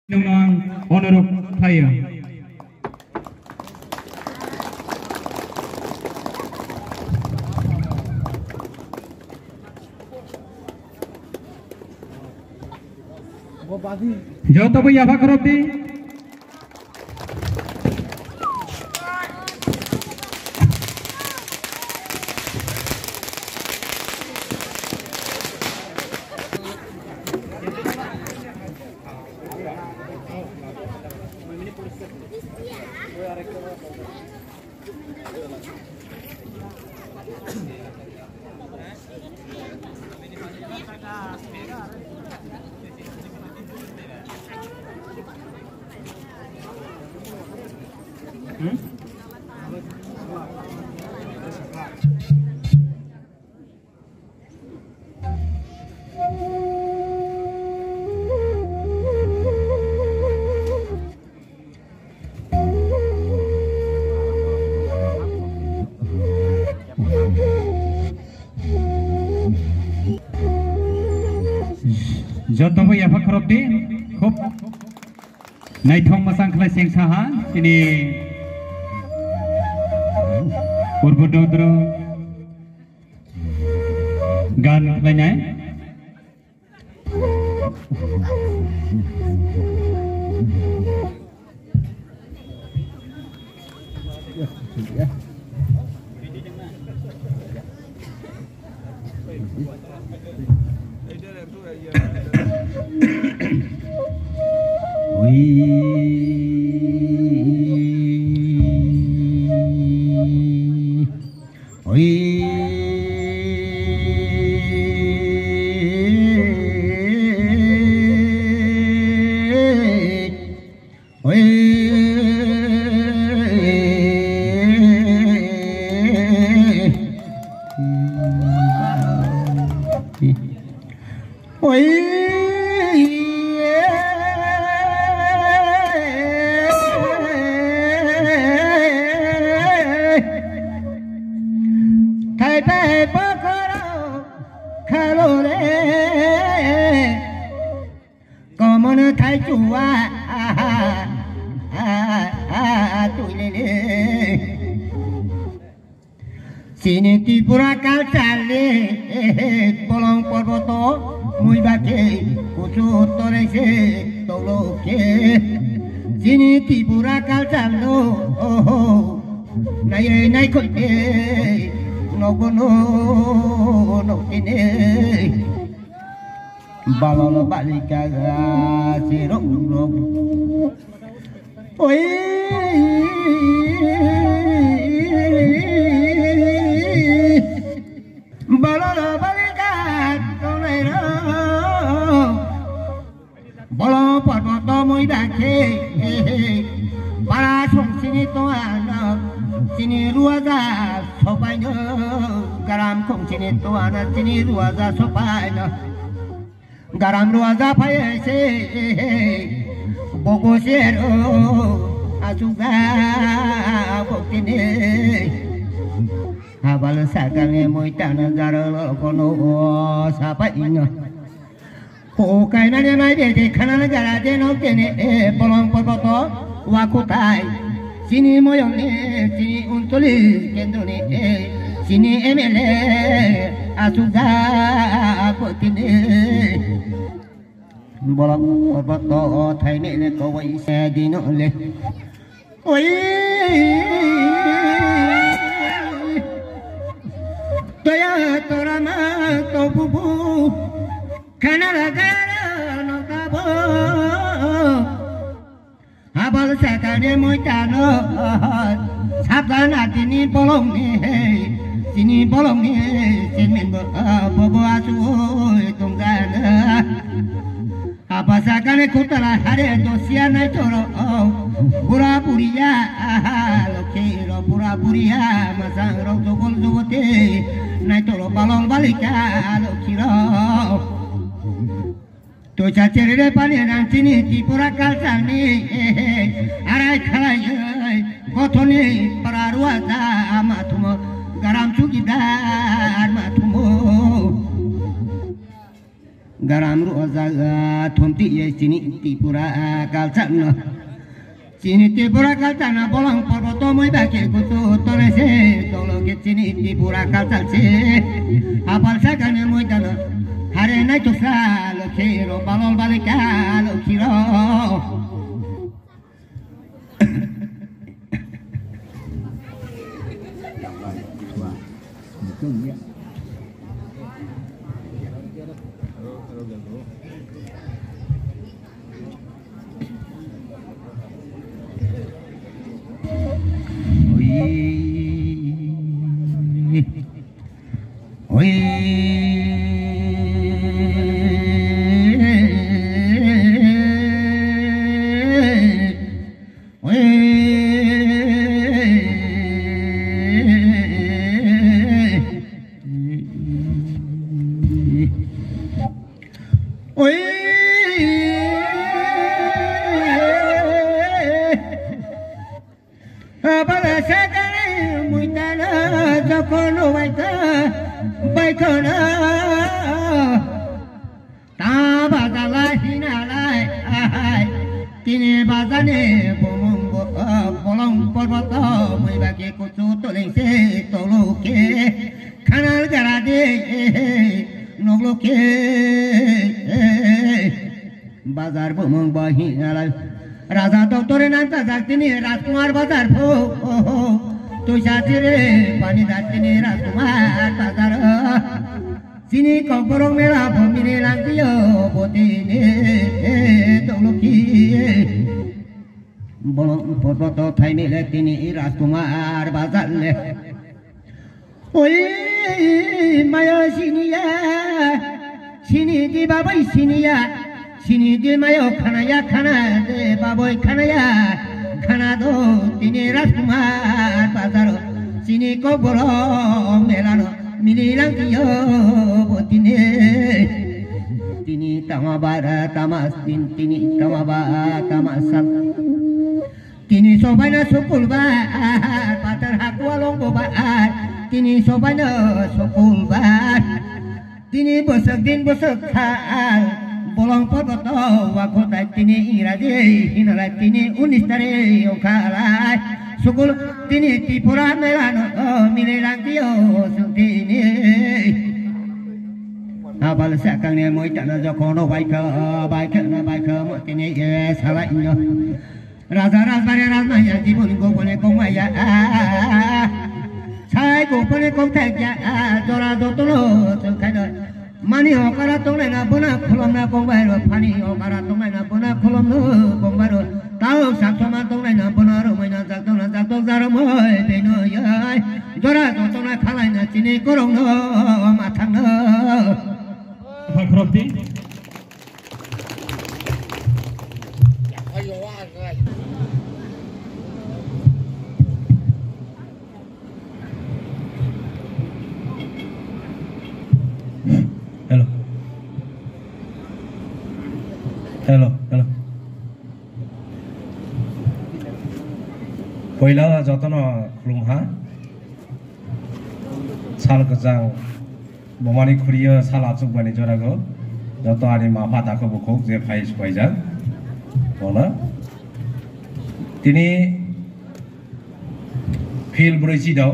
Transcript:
Nong Honorable Player. Joto bhaiya Fakhruddin. Joto bhaiya Fakhruddin khub naithong masang khlai seng saha ini Purbododro gan khlainya Sini Tripura kalcale bolong porboto muy bake kucu torese toloke Sini Tripura kalcalo nai nai kote no bono no tine balolo balika sirong rom oi balolo balika tonero bolo porboto muy bake para song sini toana sini ruaza sopaino garam kong sini toana sini ruaza sopaino garam ruaza paese bogo sero asuga bokine abal sakane moitana zaro kono sapaino ko kaina ne mai de khana gara de no tene bolong porboto wakutai sini moyong ne sini untoli kendo ne sini emele asuga potine bolong porboto thai ne ko wai se dino le oi toya torama to bubu khana gara no kabo abal sakane moitano sabana tini bolong ni sini bolong ni sinin bobo asu tungana apa sakane kutala hare dosia nai toro pura puria lokiro pura puria masang ro tokol jote nai toro balong balika lokiro to chachere pani rantini Tripura kalcani arai khalai gothoni pararuaza amatumo garam chukidar matumo garam roza thomti ye sini Tripura kalsan sini Tripura kalsan bolang porboto moi baki kutu tore se tolo ke sini Tripura kalsan se apal sakane moi dana hare nai to sal khiro balol balikal khiro bazar bumung bahi alai raja doktore nanta jaktini rajkumar bazar pho tu satire pani datini rajkumar bazar sini kongkorong mela bumire langkiyo botine toloki bolong porboto thai mele tini rajkumar bazar le oi maya siniya sini di babai siniya sini di mayo khanaya khana de baboy khanaya khana do tini rajkumar bazar sini ko bolo melano mililang kiyo botine tini tamabara tamasin tini tamabara tamasan tini sobaina sukul ba patar hakwalong ba tini sobaina sukul ba tini bosak din bosak khal bolong porboto wakota tini iraje hinala tini unistare okalai sukul tini Tripura melano milelang kiyo sutini abal sakang ne moi tana jokono baika na baika mo tini salai no raja rajbare rajmaya jibon go bole kongmaya sai go bole kongthakya jora dotolo sangkhaino mani okara tongnai na bona khulomna kongbairo phani okara tongnai na bona khulomno kongbairo tao saksoma tongnai na bona romaina jaktona jaktok jaromoi beno yai jora dotona khalai na chini korongno mathangno Pakropti hello पहिला जतन खुलुमहा साल गजां बमानि खुरियो साल आचुकबानि जरागो जत आरि माफा दाखो बखौ जे फाइस फाइजा बोला तिनी फिल ब्रैजि दाव